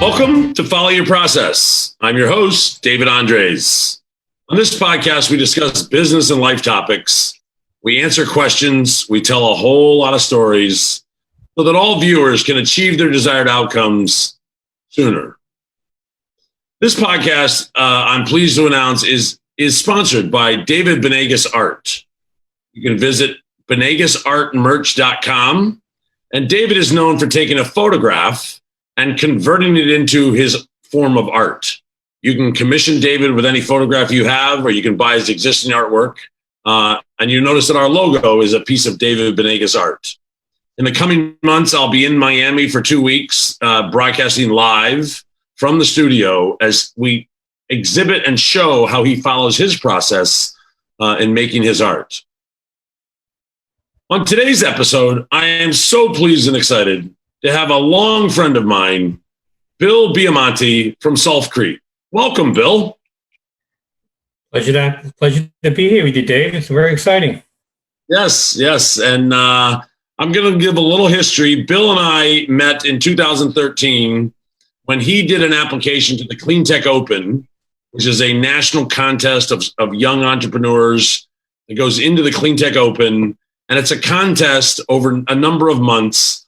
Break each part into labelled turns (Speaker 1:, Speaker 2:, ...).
Speaker 1: Welcome to Follow Your Process. I'm your host, David Andres. On this podcast, we discuss business and life topics. We answer questions. We tell a whole lot of stories so that all viewers can achieve their desired outcomes sooner. This podcast, I'm pleased to announce, is sponsored by David Benegas Art. You can visit benegasartmerch.com. And David is known for taking a photograph and converting it into his form of art. You can commission David with any photograph you have, or you can buy his existing artwork. And you notice that our logo is a piece of David Benegas art. In the coming months, I'll be in Miami for 2 weeks, broadcasting live from the studio as we exhibit and show how he follows his process in making his art. On today's episode, I am so pleased and excited to have a long friend of mine, Bill Biamonte from Sulfcrete. Welcome, Bill.
Speaker 2: Pleasure to be here with you, Dave. It's very exciting.
Speaker 1: Yes. And I'm going to give a little history. Bill and I met in 2013 when he did an application to the Clean Tech Open, which is a national contest of young entrepreneurs that goes into the Clean Tech Open. And it's a contest over a number of months.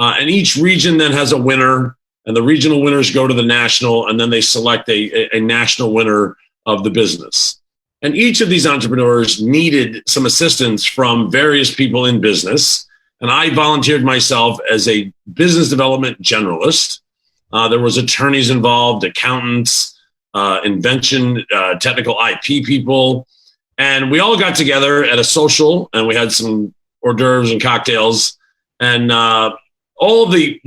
Speaker 1: And each region then has a winner, and the regional winners go to the national, and then they select a national winner of the business. And each of these entrepreneurs needed some assistance from various people in business. And I volunteered myself as a business development generalist. There was attorneys involved, accountants, invention, technical IP people. And we all got together at a social, and we had some hors d'oeuvres and cocktails. And all of the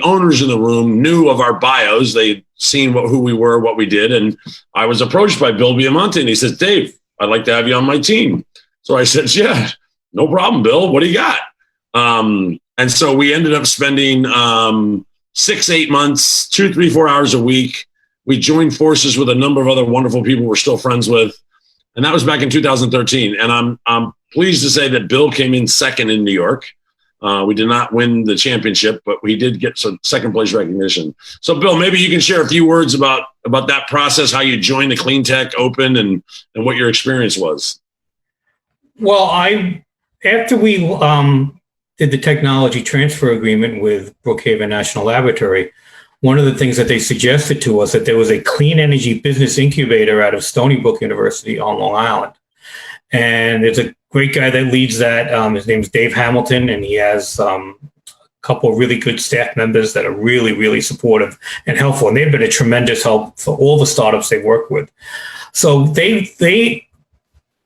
Speaker 1: owners in the room knew of our bios. They'd seen who we were, what we did. And I was approached by Bill Biamonte, and he said, "Dave, I'd like to have you on my team." So I said, "Yeah, no problem, Bill. What do you got?" And so we ended up spending 6-8 months, 2, 3, 4 hours a week. We joined forces with a number of other wonderful people we're still friends with. And that was back in 2013. And I'm pleased to say that Bill came in second in New York. We did not win the championship, but we did get some second place recognition. So, Bill, maybe you can share a few words about that process, how you joined the Clean Tech Open, and what your experience was.
Speaker 2: Well, after we did the technology transfer agreement with Brookhaven National Laboratory, one of the things that they suggested to us that there was a clean energy business incubator out of Stony Brook University on Long Island. And there's a great guy that leads that. His name's Dave Hamilton, and he has a couple of really good staff members that are really, really supportive and helpful. And they've been a tremendous help for all the startups they work with. So they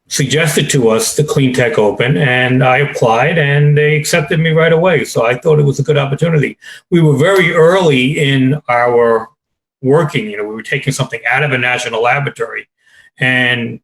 Speaker 2: suggested to us the Clean Tech Open, and I applied, and they accepted me right away. So I thought it was a good opportunity. We were very early in our working. We were taking something out of a national laboratory and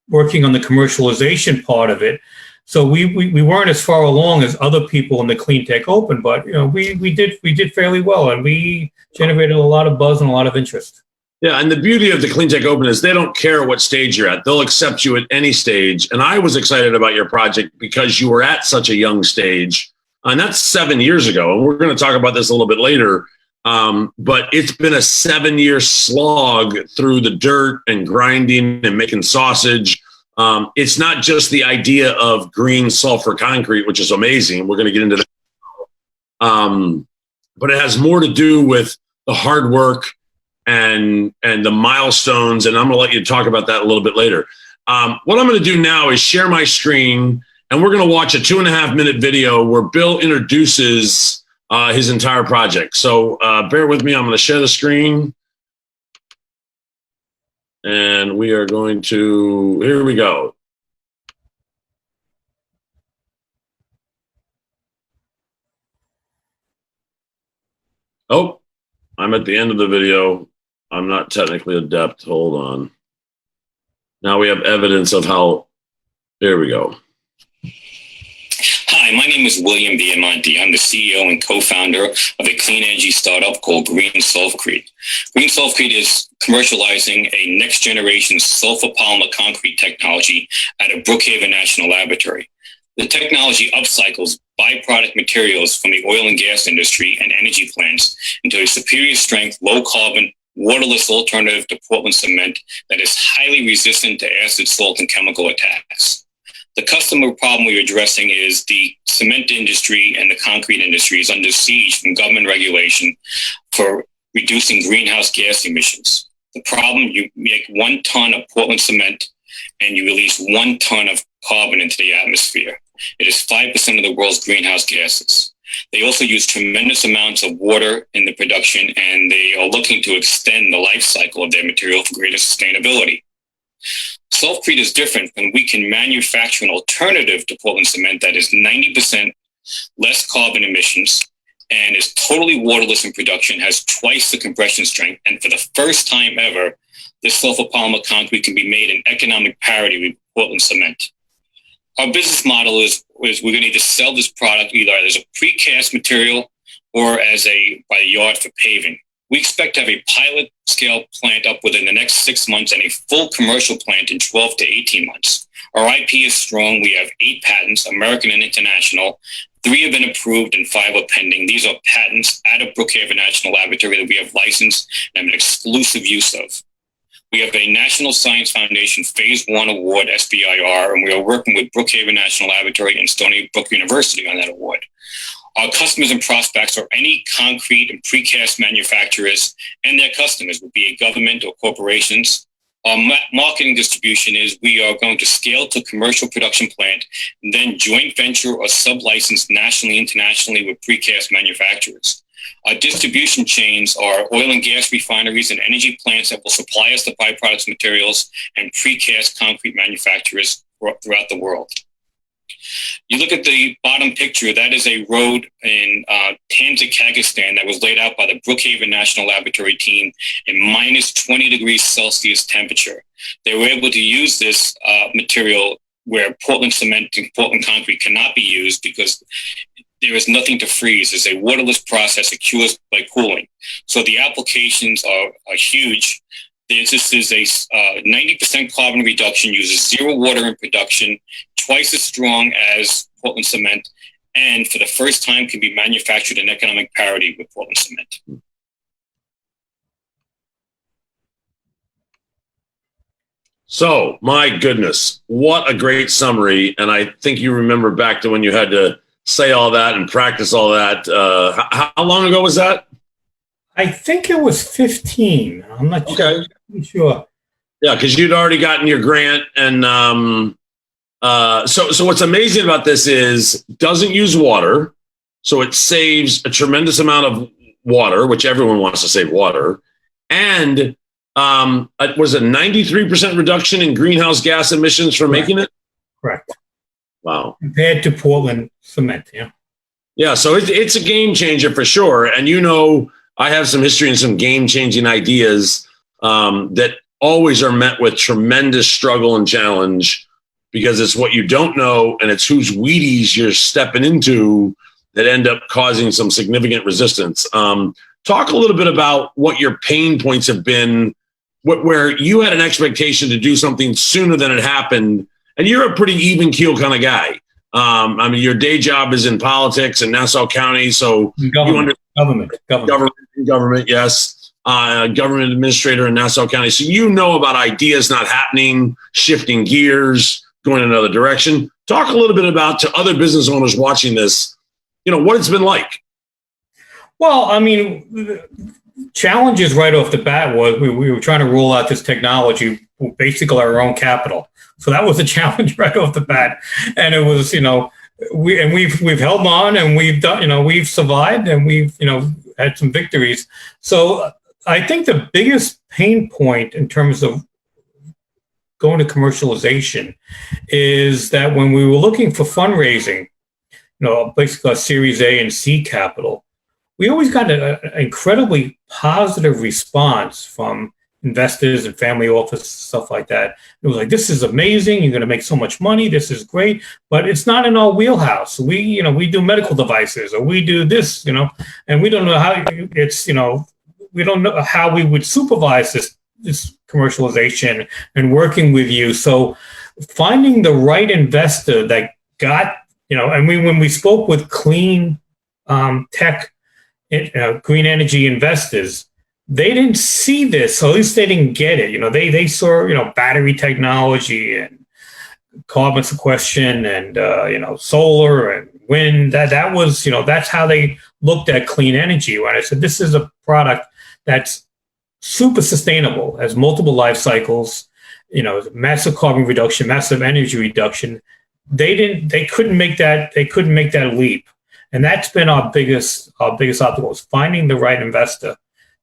Speaker 2: working on the commercialization part of it. So we weren't as far along as other people in the Clean Tech Open, but we did fairly well, and we generated a lot of buzz and a lot of interest.
Speaker 1: Yeah, and the beauty of the Clean Tech Open is they don't care what stage you're at. They'll accept you at any stage. And I was excited about your project because you were at such a young stage. And that's 7 years ago. And we're going to talk about this a little bit later. But it's been a 7-year slog through the dirt and grinding and making sausage. It's not just the idea of green sulfur concrete, which is amazing. We're going to get into that. But it has more to do with the hard work and the milestones. And I'm going to let you talk about that a little bit later. What I'm going to do now is share my screen, and we're going to watch a 2.5-minute video where Bill introduces his entire project. So bear with me. I'm going to share the screen. And we are going to, here we go. Oh, I'm at the end of the video. I'm not technically adept. Hold on. Now we have evidence of how, there we go.
Speaker 3: Hi, my name is William Biamonte. I'm the CEO and co-founder of a clean energy startup called Green Sulfcrete. Green Sulfcrete is commercializing a next-generation sulfur polymer concrete technology at a Brookhaven National Laboratory. The technology upcycles byproduct materials from the oil and gas industry and energy plants into a superior strength, low carbon, waterless alternative to Portland cement that is highly resistant to acid, salt, and chemical attacks. The customer problem we're addressing is the cement industry and the concrete industry is under siege from government regulation for reducing greenhouse gas emissions. The problem, you make 1 ton of Portland cement and you release 1 ton of carbon into the atmosphere. It is 5% of the world's greenhouse gases. They also use tremendous amounts of water in the production, and they are looking to extend the life cycle of their material for greater sustainability. Sulfcrete is different when we can manufacture an alternative to Portland cement that is 90% less carbon emissions and is totally waterless in production, has twice the compression strength, and for the first time ever, this sulfur polymer concrete can be made in economic parity with Portland cement. Our business model is we're going to either sell this product either as a precast material or by the yard for paving. We expect to have a pilot scale plant up within the next 6 months and a full commercial plant in 12 to 18 months. Our IP is strong. We have 8 patents, American and international. 3 have been approved and 5 are pending. These are patents out of Brookhaven National Laboratory that we have licensed and have an exclusive use of. We have a National Science Foundation Phase 1 award, SBIR, and we are working with Brookhaven National Laboratory and Stony Brook University on that award. Our customers and prospects are any concrete and precast manufacturers, and their customers would be a government or corporations. Our marketing distribution is we are going to scale to commercial production plant, and then joint venture or sub-license nationally, internationally with precast manufacturers. Our distribution chains are oil and gas refineries and energy plants that will supply us the byproducts materials and precast concrete manufacturers throughout the world. You look at the bottom picture, that is a road in Tanzania, Kazakhstan that was laid out by the Brookhaven National Laboratory team in minus 20 degrees Celsius temperature. They were able to use this material where Portland cement and Portland concrete cannot be used because there is nothing to freeze. It's a waterless process. It cures by cooling. So the applications are huge. This is a 90% carbon reduction, uses 0 water in production, twice as strong as Portland cement, and for the first time can be manufactured in economic parity with Portland cement.
Speaker 1: So, my goodness, what a great summary. And I think you remember back to when you had to say all that and practice all that. How long ago was that?
Speaker 2: I think it was 15. I'm not sure.
Speaker 1: Yeah, because you'd already gotten your grant. And so what's amazing about this is it doesn't use water. So it saves a tremendous amount of water, which everyone wants to save water. And it was a 93% reduction in greenhouse gas emissions for making it?
Speaker 2: Correct.
Speaker 1: Wow.
Speaker 2: Compared to Portland cement, yeah.
Speaker 1: Yeah, so it's a game changer for sure. And I have some history and some game-changing ideas that always are met with tremendous struggle and challenge because it's what you don't know and it's whose Wheaties you're stepping into that end up causing some significant resistance. Talk a little bit about what your pain points have been, where you had an expectation to do something sooner than it happened. And you're a pretty even keel kind of guy. I mean, your day job is in politics in Nassau County, so
Speaker 2: government,
Speaker 1: yes, government administrator in Nassau County. So you know about ideas not happening, shifting gears, going another direction. Talk a little bit about to other business owners watching this, what it's been like.
Speaker 2: Well, I mean, challenges right off the bat was we were trying to roll out this technology, basically our own capital. So that was a challenge right off the bat, and it was, we've held on and we've done, we've survived and we've, had some victories. So I think the biggest pain point in terms of going to commercialization is that when we were looking for fundraising, basically a Series A and C capital, we always got an incredibly positive response from investors and family office, stuff like that. It was like, this is amazing. You're going to make so much money. This is great, but it's not in our wheelhouse. We do medical devices or we do this, and we don't know how we don't know how we would supervise this commercialization and working with you. So finding the right investor that got, and when we spoke with clean tech, green energy investors, they didn't see this, or at least they didn't get it. They saw, battery technology and carbon sequestration and, solar and wind. That was, that's how they looked at clean energy. When I said, this is a product that's super sustainable, has multiple life cycles, massive carbon reduction, massive energy reduction. They couldn't make that leap. And that's been our biggest obstacle, is finding the right investor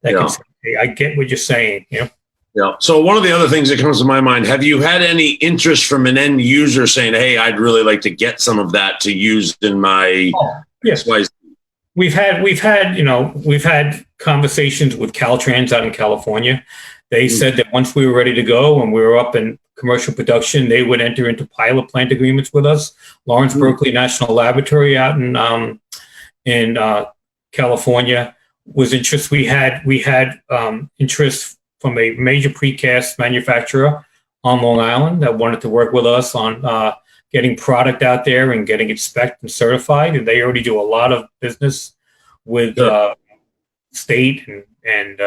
Speaker 2: that can say, hey, I get what you're saying. Yeah.
Speaker 1: So one of the other things that comes to my mind, have you had any interest from an end user saying, hey, I'd really like to get some of that to use in my
Speaker 2: yes.
Speaker 1: XYZ?
Speaker 2: We've had conversations with Caltrans out in California. They said that once we were ready to go and we were up in commercial production, they would enter into pilot plant agreements with us. Lawrence Berkeley National Laboratory out in California was interest. We had interest from a major precast manufacturer on Long Island that wanted to work with us on getting product out there and getting it spec'd and certified. And they already do a lot of business with state and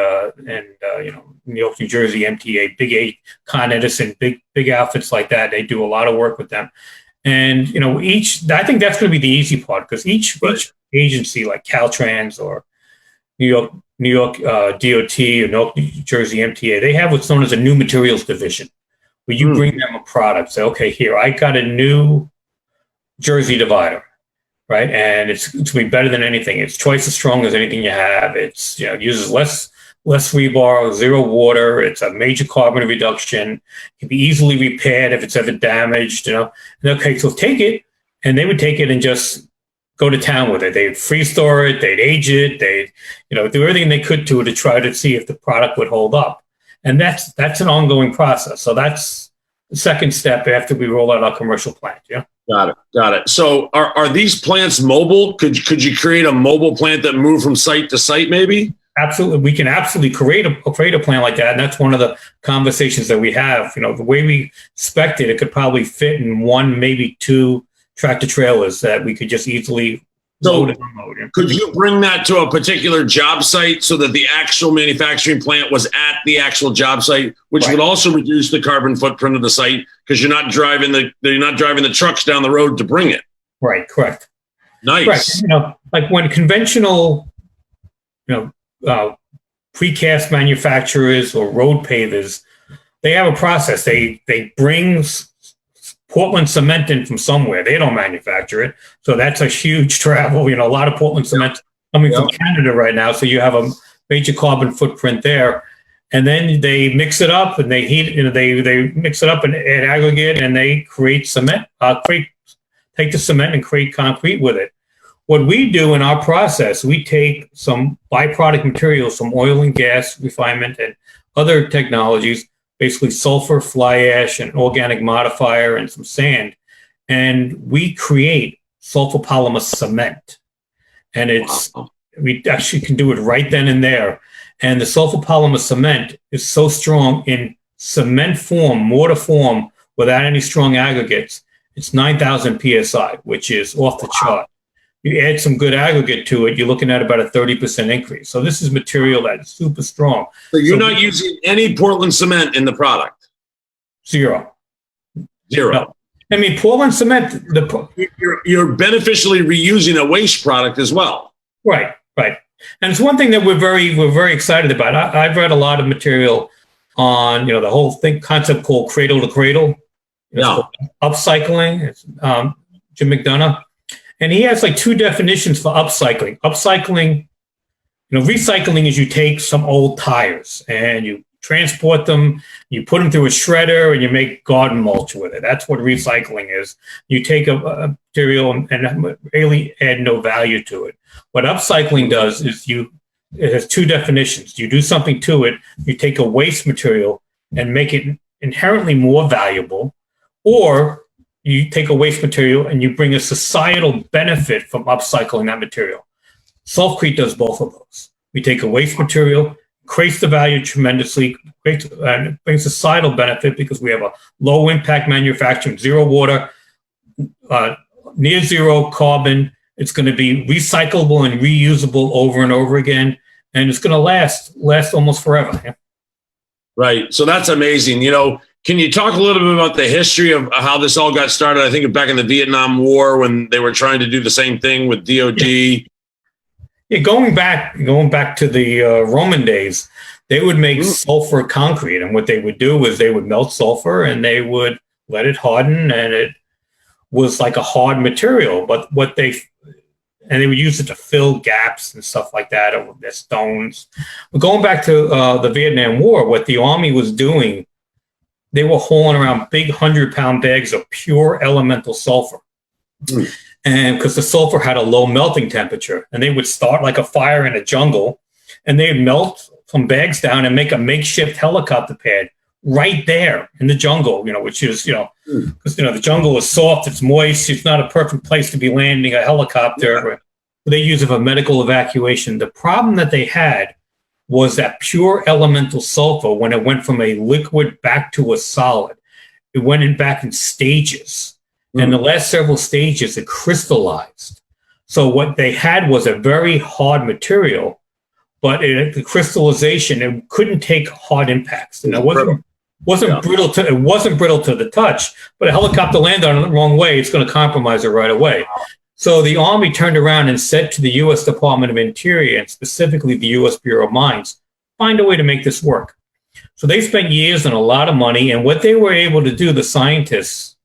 Speaker 2: New York, New Jersey, MTA, Big 8, Con Edison, big outfits like that. They do a lot of work with them. And, I think that's going to be the easy part, because each agency like Caltrans or New York DOT or New Jersey MTA, they have what's known as a new materials division, where you bring them a product. Say, okay, here, I got a new Jersey divider, right? And it's going to be better than anything. It's twice as strong as anything you have. It's, it uses less rebar, zero water. It's a major carbon reduction. It can be easily repaired if it's ever damaged, And okay, so take it, and they would take it and just go to town with it. They'd freeze store it, they'd age it, they'd, do everything they could to try to see if the product would hold up. And that's an ongoing process. So that's the second step after we roll out our commercial plant. Yeah.
Speaker 1: Got it. So are these plants mobile? Could you create a mobile plant that moved from site to site maybe?
Speaker 2: Absolutely. We can absolutely create a plant like that. And that's one of the conversations that we have. The way we spec'd it could fit in one, maybe two tractor trailers that we could just easily load and unload.
Speaker 1: Could you bring that to a particular job site so that the actual manufacturing plant was at the actual job site, which would also reduce the carbon footprint of the site, because you're not driving the trucks down the road to bring it.
Speaker 2: Right. Correct.
Speaker 1: Nice.
Speaker 2: Right. Like when conventional, precast manufacturers or road pavers, they have a process. They bring Portland cement in from somewhere. They don't manufacture it. So that's a huge travel. A lot of Portland cement coming from Canada right now. So you have a major carbon footprint there. And then they mix it up and they heat it, they mix it up and add aggregate, and they create cement, take the cement and create concrete with it. What we do in our process, we take some byproduct materials from oil and gas refinement and other technologies, basically sulfur, fly ash, an organic modifier, and some sand. And we create sulfur polymer cement. And we actually can do it right then and there. And the sulfur polymer cement is so strong in cement form, mortar form, without any strong aggregates. It's 9,000 PSI, which is off the chart. You add some good aggregate to it, you're looking at about a 30% increase. So this is material that is super strong.
Speaker 1: So you're not using any Portland cement in the product?
Speaker 2: Zero.
Speaker 1: No.
Speaker 2: I mean, Portland cement,
Speaker 1: you're beneficially reusing a waste product as well.
Speaker 2: Right. And it's one thing that we're very excited about. I've read a lot of material on, the whole concept called cradle to cradle. Upcycling. It's Jim McDonough. And he has like two definitions for upcycling. Upcycling, recycling is you take some old tires and you transport them, you put them through a shredder, and you make garden mulch with it. That's what recycling is. You take a material and really add no value to it. What upcycling does is it has two definitions. You do something to it, you take a waste material and make it inherently more valuable, or you take a waste material and you bring a societal benefit from upcycling that material. Sulfcrete does both of those. We take a waste material, creates the value tremendously, and brings societal benefit because we have a low impact manufacturing, zero water, near zero carbon. It's going to be recyclable and reusable over and over again, and it's going to last almost forever.
Speaker 1: Right. So that's amazing. Can you talk a little bit about the history of how this all got started? I think back in the Vietnam War when they were trying to do the same thing with DOD.
Speaker 2: Yeah, going back to the Roman days, they would make sulfur concrete, and what they would do is they would melt sulfur and they would let it harden, and it was like a hard material. But they would use it to fill gaps and stuff like that over their stones. But going back to the Vietnam War, what the Army was doing, they were hauling around big 100-pound bags of pure elemental sulfur. And because the sulfur had a low melting temperature, and they would start like a fire in a jungle, and they'd melt some bags down and make a makeshift helicopter pad right there in the jungle, which is, because, the jungle is soft, it's moist, it's not a perfect place to be landing a helicopter. They use it for medical evacuation. The problem that they had was that pure elemental sulfur, when it went from a liquid back to a solid, it went back in stages. And the last several stages, it crystallized. So what they had was a very hard material, but the crystallization, it couldn't take hard impacts. And it wasn't brittle to the touch, but a helicopter landed on it the wrong way, it's going to compromise it right away. So the Army turned around and said to the U.S. Department of Interior, and specifically the U.S. Bureau of Mines, find a way to make this work. So they spent years and a lot of money, and what they were able to do, the scientists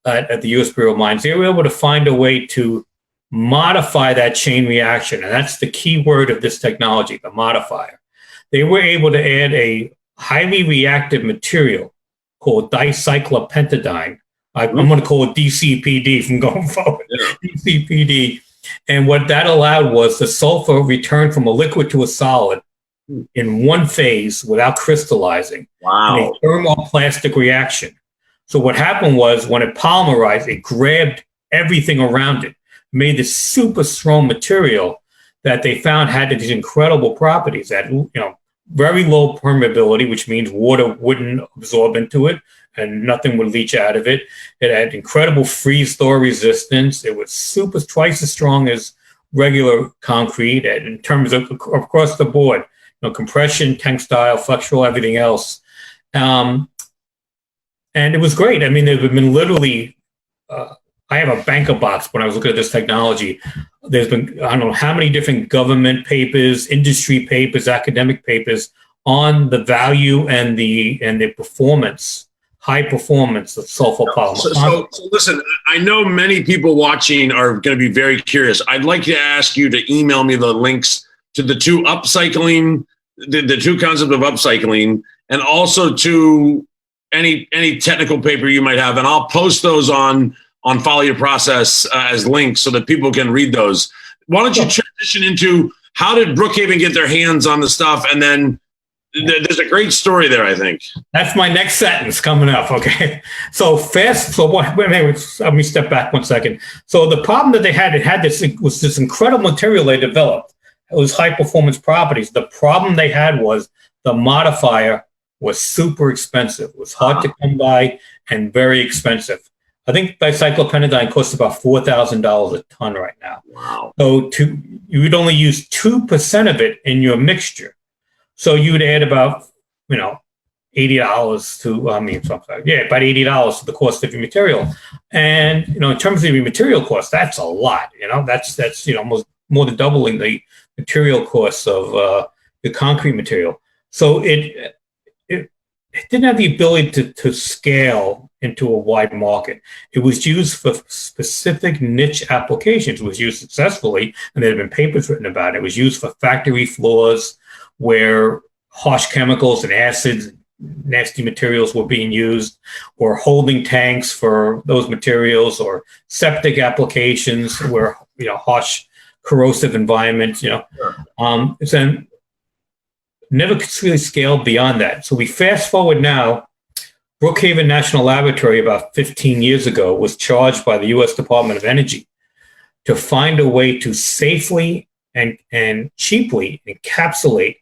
Speaker 2: at the U.S. Bureau of Mines, they were able to find a way to modify that chain reaction, and that's the key word of this technology, the modifier. They were able to add a highly reactive material called dicyclopentadiene. I'm going to call it DCPD from going forward. DCPD. And what that allowed was the sulfur returned from a liquid to a solid in one phase without crystallizing.
Speaker 1: Wow.
Speaker 2: In a thermoplastic reaction. So what happened was when it polymerized, it grabbed everything around it, made this super strong material that they found had these incredible properties that, very low permeability, which means water wouldn't absorb into it and nothing would leach out of it. It had incredible freeze-thaw resistance. It was twice as strong as regular concrete, and in terms of across the board, compression, tensile, flexural, everything else. And it was great. I mean, there have been literally, I have a banker box when I was looking at this technology. There's been, I don't know how many different government papers, industry papers, academic papers on the value and the performance, high performance of sulfur polymer.
Speaker 1: So listen, I know many people watching are going to be very curious. I'd like to ask you to email me the links to the two upcycling, the two concepts of upcycling, and also to any technical paper you might have, and I'll post those on Follow Your Process as links so that people can read those. Why don't you transition into how did Brookhaven get their hands on the stuff? And then there's a great story there, I think.
Speaker 2: That's my next sentence coming up, okay? Let me step back 1 second. So the problem that they had, this incredible material they developed. It was high performance properties. The problem they had was the modifier was super expensive. It was hard to come by and very expensive. I think dicyclopentadiene costs about $4,000 a ton right now.
Speaker 1: Wow.
Speaker 2: So you would only use 2% of it in your mixture. So you would add about, $80 to, about $80 to the cost of your material. And, in terms of your material cost, that's a lot, that's almost more than doubling the material costs of the concrete material. So it didn't have the ability to scale into a wide market. It was used for specific niche applications. It was used successfully, and there have been papers written about it. It was used for factory floors where harsh chemicals and acids, nasty materials were being used, or holding tanks for those materials, or septic applications where, harsh corrosive environments, It's never could really scale beyond that. So we fast forward now. Brookhaven National Laboratory about 15 years ago was charged by the U.S. Department of Energy to find a way to safely and cheaply encapsulate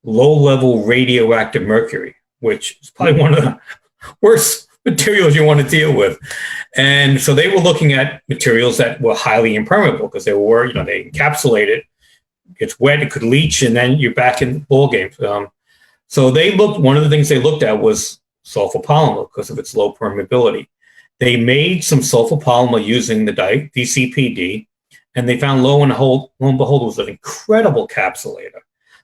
Speaker 2: low-level radioactive mercury, which is probably one of the worst materials you want to deal with. And so they were looking at materials that were highly impermeable because they were, they encapsulate it, gets wet, it could leach, and then you're back in the ball game. So one of the things they looked at was sulfur polymer because of its low permeability. They made some sulfur polymer using the DCPD, and they found lo and behold, it was an incredible capsulator.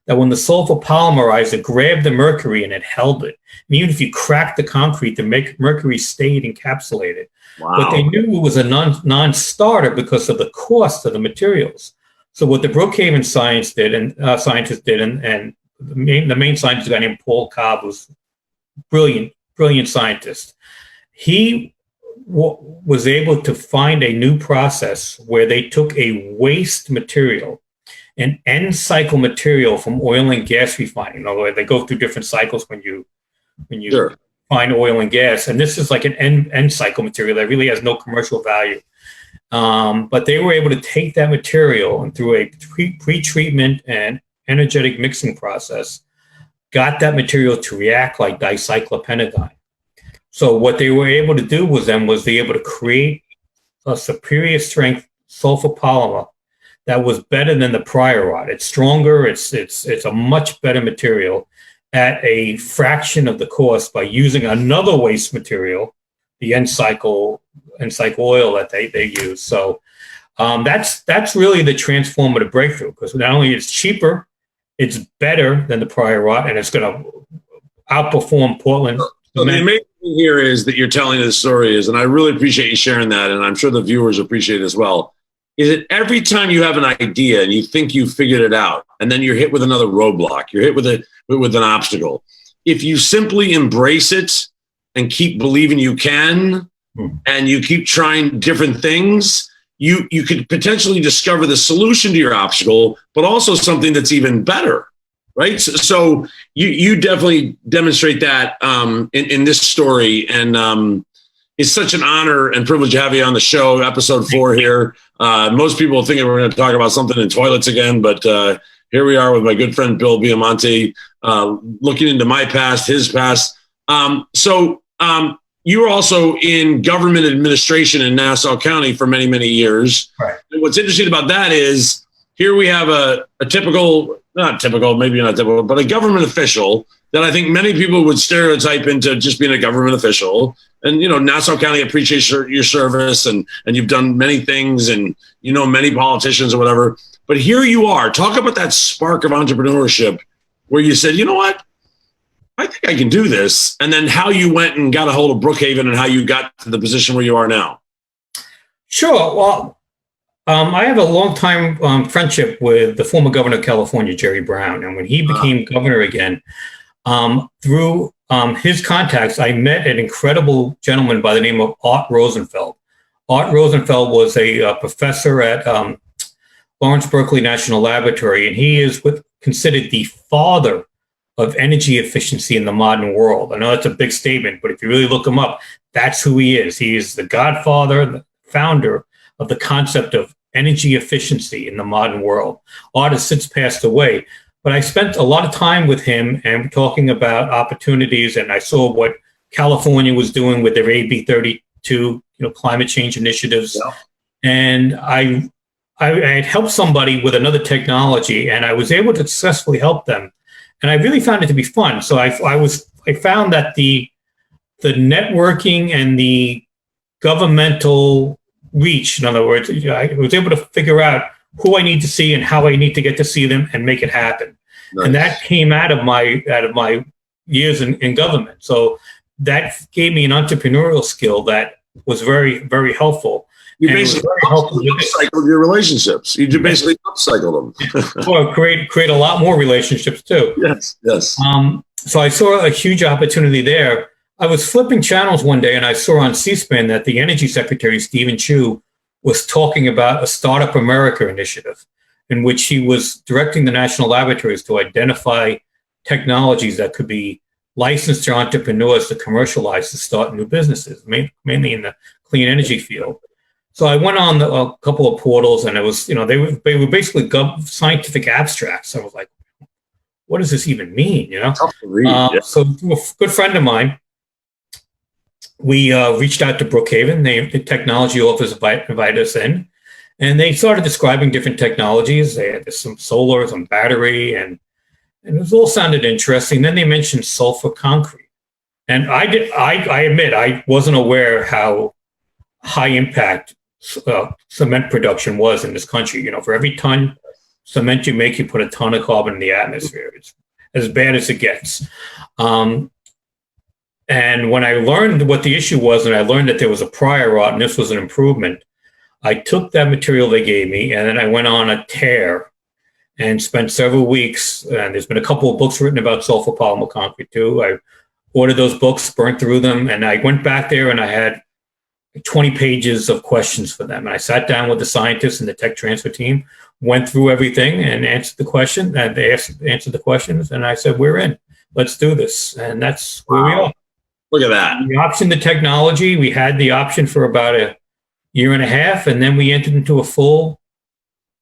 Speaker 2: That when the sulfur polymerized, it grabbed the mercury and it held it. And even if you cracked the concrete, the mercury stayed encapsulated.
Speaker 1: Wow.
Speaker 2: But they knew it was a non-starter because of the cost of the materials. So what the Brookhaven scientists did, and the main scientist guy named Paul Cobb was brilliant scientist. He was able to find a new process where they took a waste material, an end cycle material from oil and gas refining. They go through different cycles when you
Speaker 1: Sure.
Speaker 2: find oil and gas, and this is like an end cycle material that really has no commercial value. But they were able to take that material and through a pre-treatment and energetic mixing process, got that material to react like dicyclopentadiene. So what they were able to do was be able to create a superior strength sulfur polymer that was better than the prior rod. It's stronger. It's a much better material at a fraction of the cost by using another waste material, the end cycle oil that they use. So that's really the transformative breakthrough, because not only is it cheaper, it's better than the prior rod, and it's going to outperform Portland.
Speaker 1: So the amazing thing here is that you're telling the story is, and I really appreciate you sharing that, and I'm sure the viewers appreciate it as well, is that every time you have an idea and you think you figured it out, and then you're hit with another roadblock, you're hit with an obstacle, if you simply embrace it and keep believing you can, and you keep trying different things, you could potentially discover the solution to your obstacle, but also something that's even better, right? So you definitely demonstrate that in this story, and it's such an honor and privilege to have you on the show, episode 4 here. Most people think we're going to talk about something in toilets again, but here we are with my good friend Bill Biamonte, looking into my past, his past. You were also in government administration in Nassau County for many, many years.
Speaker 2: Right.
Speaker 1: And what's interesting about that is here we have a typical, not typical, maybe not typical, but a government official that I think many people would stereotype into just being a government official. And, Nassau County appreciates your service, and you've done many things, and, many politicians or whatever. But here you are. Talk about that spark of entrepreneurship where you said, you know what? I think I can do this. And then how you went and got a hold of Brookhaven and how you got to the position where you are now.
Speaker 2: Sure. Well, I have a long time friendship with the former governor of California, Jerry Brown. And when he became governor again, through his contacts, I met an incredible gentleman by the name of Art Rosenfeld. Art Rosenfeld was a professor at Lawrence Berkeley National Laboratory, and he is considered the father of energy efficiency in the modern world. I know that's a big statement, but if you really look him up, that's who he is. He is the godfather, the founder of the concept of energy efficiency in the modern world. Art has since passed away, but I spent a lot of time with him and talking about opportunities, and I saw what California was doing with their AB 32, climate change initiatives. Yeah. And I had helped somebody with another technology, and I was able to successfully help them. And I really found it to be fun. So I found that the networking and the governmental reach, in other words, I was able to figure out who I need to see and how I need to get to see them and make it happen. Nice. And that came out of my years in government. So that gave me an entrepreneurial skill that was very, very helpful.
Speaker 1: You basically upcycled your relationships. You basically upcycled them.
Speaker 2: Well, create a lot more relationships too.
Speaker 1: Yes.
Speaker 2: So I saw a huge opportunity there. I was flipping channels one day and I saw on C-SPAN that the Energy Secretary, Stephen Chu, was talking about a Startup America initiative in which he was directing the national laboratories to identify technologies that could be licensed to entrepreneurs to commercialize, to start new businesses, mainly in the clean energy field. So I went on a couple of portals, and it was, they were basically scientific abstracts. I was like, what does this even mean?
Speaker 1: Tough to read, yeah.
Speaker 2: So a good friend of mine we reached out to Brookhaven. The technology office invited us in, and they started describing different technologies. They had some solar, some battery, and it all sounded interesting. Then they mentioned sulfur concrete, and I admit I wasn't aware how high impact cement production was in this country. You know, for every ton cement you make, you put a ton of carbon in the atmosphere. It's as bad as it gets. And when I learned what the issue was, and I learned that there was a prior art and this was an improvement, I took that material they gave me, and then I went on a tear and spent several weeks. And there's been a couple of books written about sulfur polymer concrete too. I ordered those books, burnt through them, and I went back there and I had 20 pages of questions for them. And I sat down with the scientists and the tech transfer team, went through everything and answered the question. And they answered the questions, and I said, "We're in. Let's do this." And that's where we are.
Speaker 1: Look at that.
Speaker 2: We optioned the technology. We had the option for about a year and a half, and then we entered into a full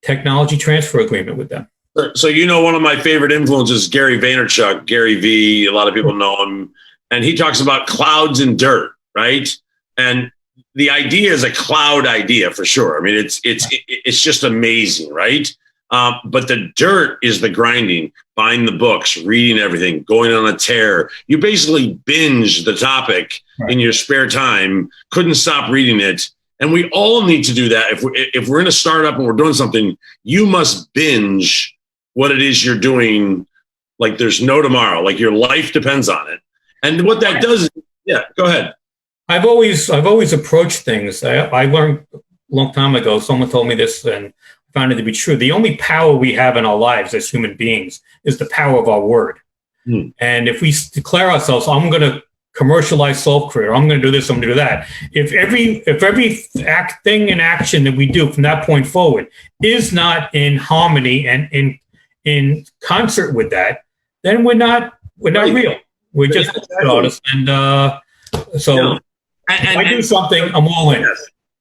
Speaker 2: technology transfer agreement with them.
Speaker 1: So, you know, one of my favorite influences, Gary Vaynerchuk, Gary V, a lot of people know him, and he talks about clouds and dirt, right? And the idea is a cloud idea for sure. I mean, it's just amazing, right? But the dirt is the grinding, buying the books, reading everything, going on a tear. You basically binge the topic in your spare time, couldn't stop reading it. And we all need to do that. If we're in a startup and we're doing something, you must binge what it is you're doing. Like there's no tomorrow, like your life depends on it. And what that does is, yeah, go ahead.
Speaker 2: I've always approached things. I learned a long time ago, someone told me this and found it to be true. The only power we have in our lives as human beings is the power of our word. And if we declare ourselves, I'm going to commercialize Sulfcrete, or I'm going to do this, I'm going to do that. If every thing and action that we do from that point forward is not in harmony and in concert with that, then we're not real. We're just artists. And so if I do something, I'm all in.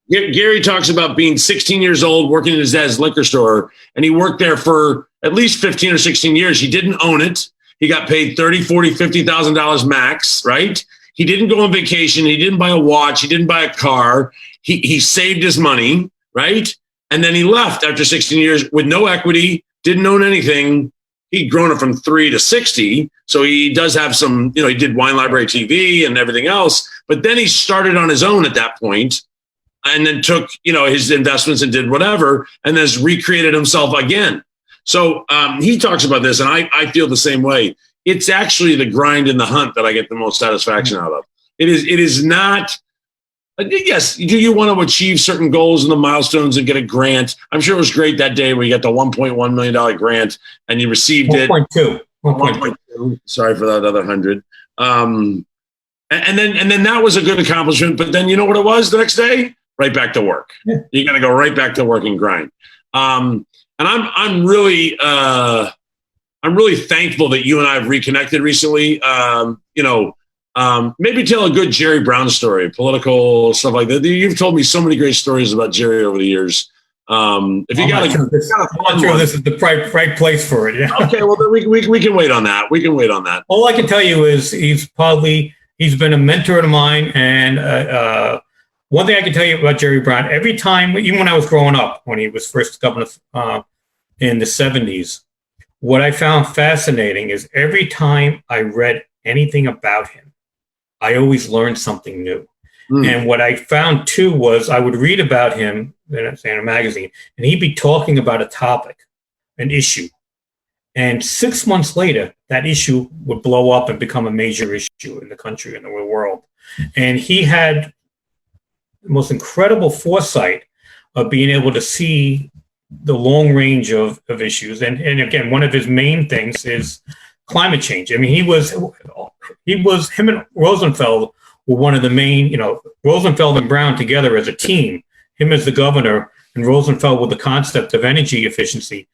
Speaker 1: Gary talks about being 16 years old, working in his dad's liquor store, and he worked there for at least 15 or 16 years. He didn't own it. He got paid $30,000, $40,000, $50,000 max, right? He didn't go on vacation. He didn't buy a watch. He didn't buy a car. He saved his money, right? And then he left after 16 years with no equity, didn't own anything. He'd grown it from 3 to 60. So he does have some, you know, he did Wine Library TV and everything else. But then he started on his own at that point, and then took, you know, his investments and did whatever, and then has recreated himself again. So he talks about this, and I feel the same way. It's actually the grind and the hunt that I get the most satisfaction out of. It is not, yes, do you want to achieve certain goals and the milestones and get a grant? I'm sure it was great that day when you got the $1.1 million grant and you received
Speaker 2: 1.2.
Speaker 1: 1.2. Sorry for that other 100. And then that was a good accomplishment. But then you know what it was the next day? Right back to work. Yeah. You got to go right back to work and grind. And I'm really thankful that you and I have reconnected recently. Maybe tell a good Jerry Brown story, political stuff like that. You've told me so many great stories about Jerry over the years. If you got
Speaker 2: I'm not sure this is the right place for it. Yeah.
Speaker 1: Okay, well then we can wait on that. We can wait on that.
Speaker 2: All I can tell you is he's been a mentor of mine, and one thing I can tell you about Jerry Brown, every time, even when I was growing up, when he was first governor in the 70s, what I found fascinating is every time I read anything about him, I always learned something new. And what I found too was I would read about him in a magazine, and he'd be talking about a topic, an issue. And 6 months later, that issue would blow up and become a major issue in the country and the world. And he had the most incredible foresight of being able to see the long range of issues. And again, one of his main things is climate change. I mean, him and Rosenfeld were one of the main, Rosenfeld and Brown together as a team, him as the governor and Rosenfeld with the concept of energy efficiency.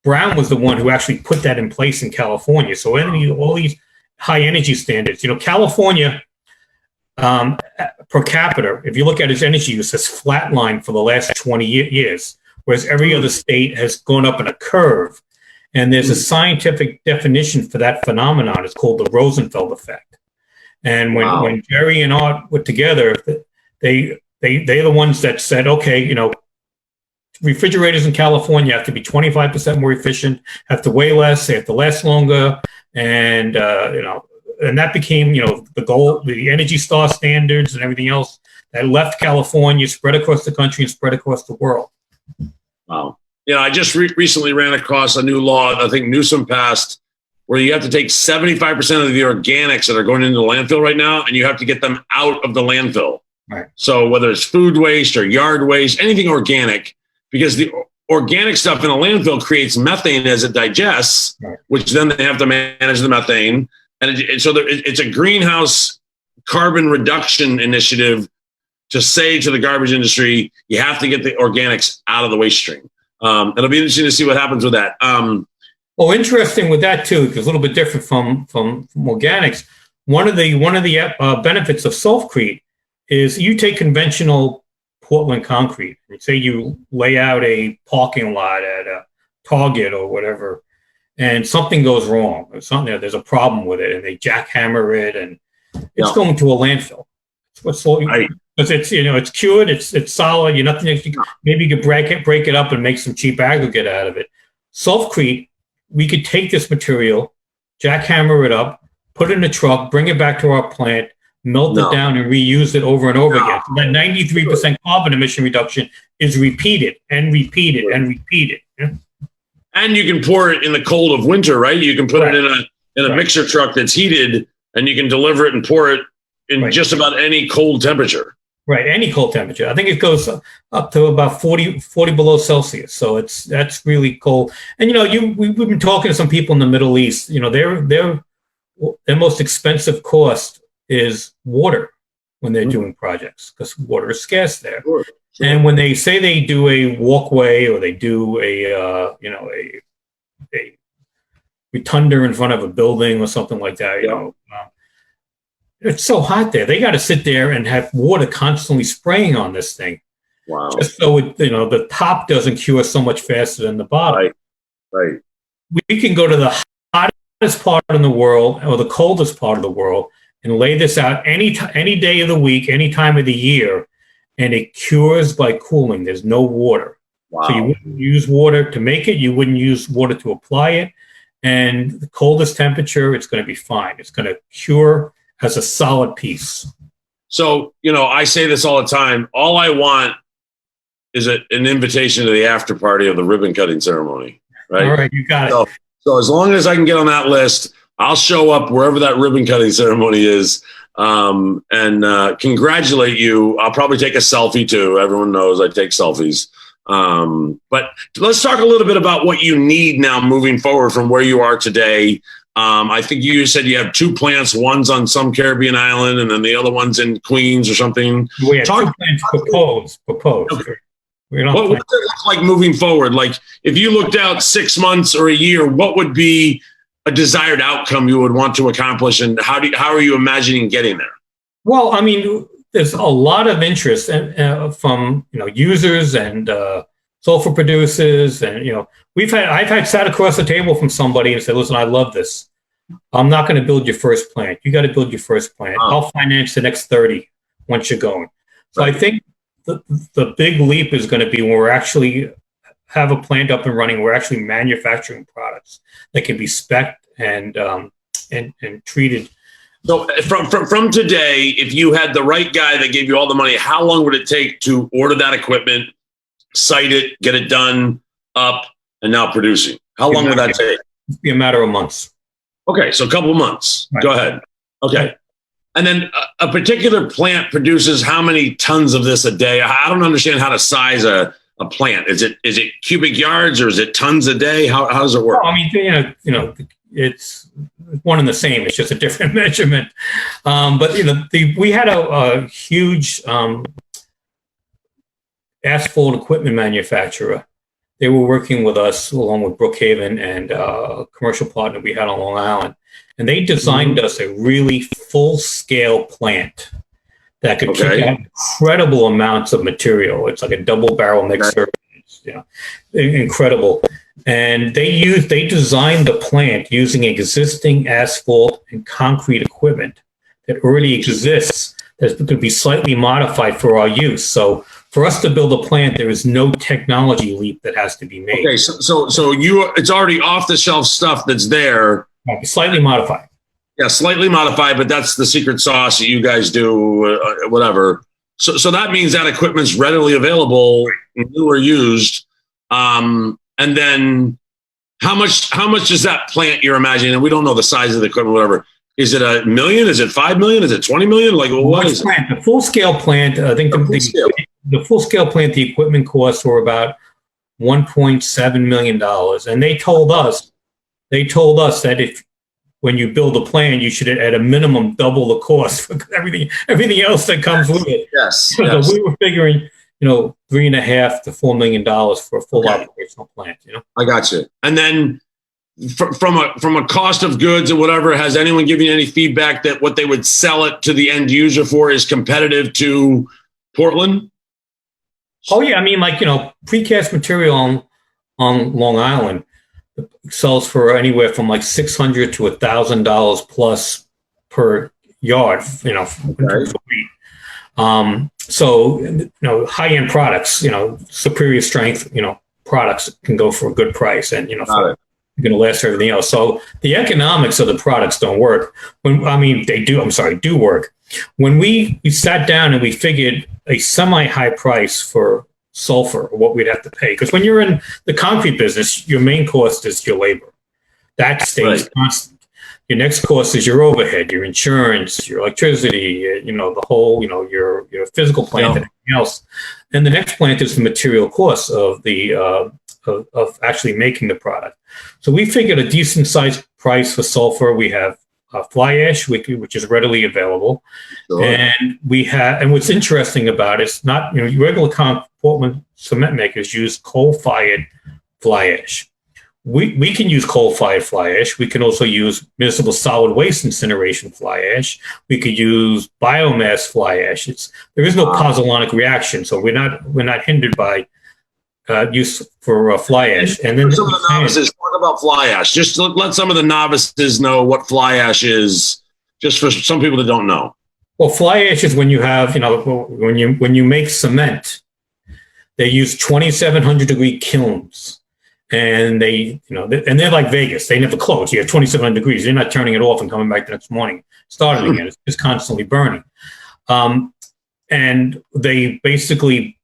Speaker 2: Brown was the one who actually put that in place in California. So all these high energy standards, California, per capita, if you look at its energy use, has flatlined for the last 20 years, whereas every other state has gone up in a curve. And there's a scientific definition for that phenomenon. It's called the Rosenfeld Effect. And when Jerry and Art were together, they're the ones that said, okay, you know, refrigerators in California have to be 25% more efficient, have to weigh less, they have to last longer, and you know, and that became, you know, the goal, the Energy Star standards and everything else that left California, spread across the country, and spread across the world.
Speaker 1: Wow. You know, I just recently ran across a new law, I think Newsom passed, where you have to take 75% of the organics that are going into the landfill right now, and you have to get them out of the landfill.
Speaker 2: Right.
Speaker 1: So whether it's food waste or yard waste, anything organic, because the organic stuff in a landfill creates methane as it digests,
Speaker 2: right,
Speaker 1: which then they have to manage the methane. And so it's a greenhouse carbon reduction initiative to say to the garbage industry, you have to get the organics out of the waste stream. It'll be interesting to see what happens with that.
Speaker 2: Well, interesting with that too, because a little bit different from organics. One of the benefits of Sulfcrete is you take conventional Portland concrete. Say you lay out a parking lot at a Target or whatever, and something goes wrong. There's a problem with it, and they jackhammer it, and it's going to a landfill. Because it's, you know, it's cured, it's solid. Maybe you could break it up and make some cheap aggregate out of it. Sulfcrete, we could take this material, jackhammer it up, put it in a truck, bring it back to our plant, melt it down, and reuse it over and over again. So that 93% carbon emission reduction is repeated and repeated and repeated. Yeah?
Speaker 1: And you can pour it in the cold of winter, right? You can put it in a mixer truck that's heated, and you can deliver it and pour it in just about any cold temperature.
Speaker 2: Right, any cold temperature. I think it goes up to about 40 below Celsius. So that's really cold. And, you know, we've been talking to some people in the Middle East. You know, their most expensive cost is water when they're doing projects, because water is scarce there. Sure. And when they say they do a walkway or they do a rotunda in front of a building or something like that, you know, it's so hot there. They got to sit there and have water constantly spraying on this thing.
Speaker 1: Wow.
Speaker 2: Just so the top doesn't cure so much faster than the bottom.
Speaker 1: Right.
Speaker 2: We can go to the hottest part in the world or the coldest part of the world and lay this out any day of the week, any time of the year, and it cures by cooling. There's no water.
Speaker 1: Wow.
Speaker 2: So you wouldn't use water to make it. You wouldn't use water to apply it. And the coldest temperature, it's going to be fine. It's going to cure as a solid piece.
Speaker 1: So, you know, I say this all the time. All I want is an invitation to the after party of the ribbon cutting ceremony. Right.
Speaker 2: All right. You got it.
Speaker 1: So as long as I can get on that list, I'll show up wherever that ribbon cutting ceremony is, and congratulate you. I'll probably take a selfie too. Everyone knows I take selfies. But let's talk a little bit about what you need now moving forward from where you are today. I think you said you have 2 plants. One's on some Caribbean island, and then the other one's in Queens or something.
Speaker 2: We have 2 plants proposed. Okay.
Speaker 1: What does it look like moving forward? Like, if you looked out 6 months or a year, what would be a desired outcome you would want to accomplish, and how are you imagining getting there?
Speaker 2: Well, I mean, there's a lot of interest from users and sulfur producers, and I've had sat across the table from somebody and said, "Listen, I love this. I'm not going to build your first plant. You got to build your first plant. I'll finance the next 30 once you're going." So I think the big leap is going to be when we're actually have a plant up and running. We're actually manufacturing products that can be specced and treated.
Speaker 1: So from today, if you had the right guy that gave you all the money, how long would it take to order that equipment, site it, get it done, up, and now producing? How long would that take?
Speaker 2: It'd be a matter of months.
Speaker 1: Okay, so a couple of months.
Speaker 2: Right.
Speaker 1: Go ahead. Okay. And then a particular plant produces how many tons of this a day? I don't understand how to size a plant. Is it cubic yards or is it tons a day? How does it work?
Speaker 2: Well, I mean, it's one and the same. It's just a different measurement. But we had a huge asphalt equipment manufacturer. They were working with us along with Brookhaven and a commercial partner we had on Long Island. And they designed us a really full-scale plant that could kick out incredible amounts of material. It's like a double-barrel mixer. It's, incredible. And they designed the plant using existing asphalt and concrete equipment that already exists that's going to be slightly modified for our use. So for us to build a plant, there is no technology leap that has to be made.
Speaker 1: Okay, so it's already off the shelf stuff that's there.
Speaker 2: Slightly modified.
Speaker 1: Yeah, slightly modified, but that's the secret sauce that you guys do, whatever. So that means that equipment's readily available, new or used. And then how much is that plant you're imagining? And we don't know the size of the equipment, whatever. Is it $1 million? Is it 5 million? Is it 20 million? Like, what is it?
Speaker 2: The full scale plant, I think the full scale plant, the equipment costs were about $1.7 million. And they told us that when you build a plant, you should at a minimum double the cost for everything else that comes with it.
Speaker 1: Yes.
Speaker 2: So we were figuring, $3.5 to $4 million for a full operational plant.
Speaker 1: I got you. And then from a cost of goods or whatever, has anyone given you any feedback that what they would sell it to the end user for is competitive to Portland?
Speaker 2: Oh yeah, I mean, precast material on Long Island sells for anywhere from like $600 to $1,000 plus per yard. So high-end products, superior strength, products can go for a good price, and you're going to last for everything else. So the economics of the products don't work. Do work. When we sat down and we figured a semi-high price for sulfur, what we'd have to pay, because when you're in the concrete business, your main cost is your labor. That stays constant. Your next cost is your overhead, your insurance, your electricity, the whole, your physical plant and everything else. And the next plant is the material cost of the of actually making the product. So we figured a decent sized price for sulfur. We have fly ash, which is readily available, and and what's interesting about it's not regular Portland cement makers use coal-fired fly ash. We can use coal-fired fly ash. We can also use municipal solid waste incineration fly ash. We could use biomass fly ash. There is no pozzolanic reaction, so we're not hindered by use for fly ash. And then
Speaker 1: some of the novices, talk about fly ash. Just to let some of the novices know what fly ash is, just for some people that don't know.
Speaker 2: Well, fly ash is when you have, when you make cement, they use 2,700 degree kilns. And they're like Vegas. They never close. You have 2,700 degrees. They're not turning it off and coming back the next morning, starting again. It's just constantly burning. And they basically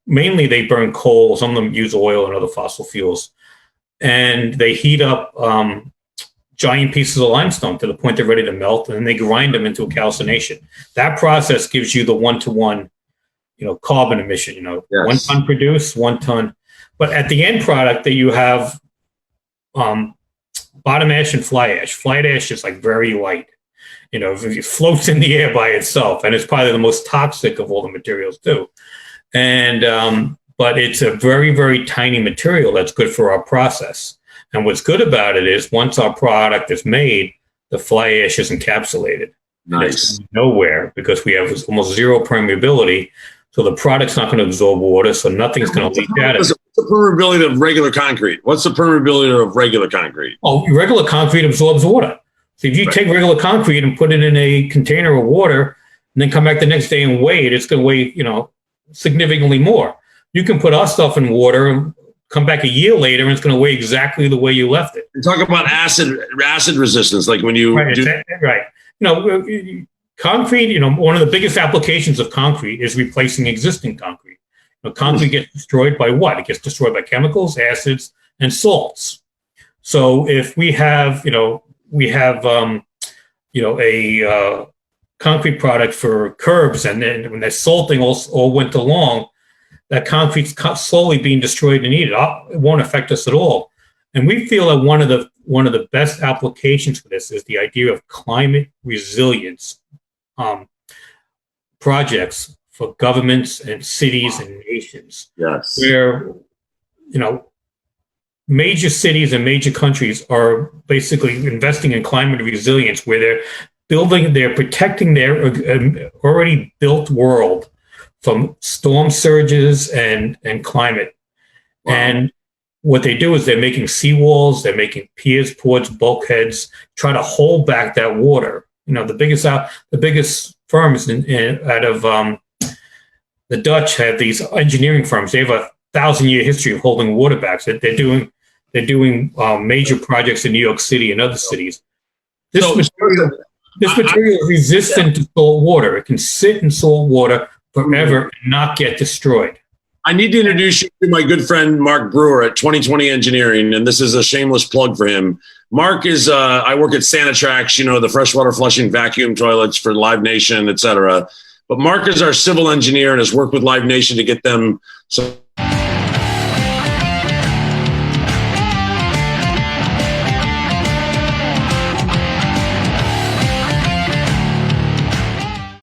Speaker 2: mainly they burn coal. Some of them use oil and other fossil fuels. And they heat up giant pieces of limestone to the point they're ready to melt, and then they grind them into a calcination. That process gives you the one-to-one, carbon emission, 1 ton produced, 1 ton. But at the end product that you have bottom ash and fly ash. Fly ash is like very light. It floats in the air by itself, and it's probably the most toxic of all the materials too. And but it's a very, very tiny material that's good for our process. And what's good about it is once our product is made, the fly ash is encapsulated.
Speaker 1: Nice.
Speaker 2: Nowhere, because we have almost zero permeability. So the product's not going to absorb water, so nothing's going to leak out of it.
Speaker 1: What's the permeability of regular concrete? What's the permeability of regular concrete?
Speaker 2: Oh, regular concrete absorbs water. So if you take regular concrete and put it in a container of water and then come back the next day and weigh it, it's going to weigh, significantly more. You can put our stuff in water and come back a year later and it's going to weigh exactly the way you left it.
Speaker 1: And talk about acid resistance, like when you
Speaker 2: concrete, one of the biggest applications of concrete is replacing existing concrete. Concrete gets destroyed by what? It gets destroyed by chemicals, acids, and salts. So if we have, a concrete product for curbs, and then when they're salting all winter long, that concrete's slowly being destroyed and eaten. It won't affect us at all. And we feel that one of the best applications for this is the idea of climate resilience projects for governments and cities and nations.
Speaker 1: Yes.
Speaker 2: Where, major cities and major countries are basically investing in climate resilience, where they're protecting their already built world from storm surges and climate. Wow. And what they do is they're making seawalls, they're making piers, ports, bulkheads, try to hold back that water The biggest firms out of the Dutch have these engineering firms. They have a 1,000-year history of holding water backs. They're doing major projects in New York City and other cities. This material is resistant to salt water. It can sit in salt water forever and not get destroyed.
Speaker 1: I need to introduce you to my good friend, Mark Brewer at 2020 Engineering, and this is a shameless plug for him. Mark is, I work at Sanitrax, the freshwater flushing vacuum toilets for Live Nation, et cetera. But Mark is our civil engineer and has worked with Live Nation to get them some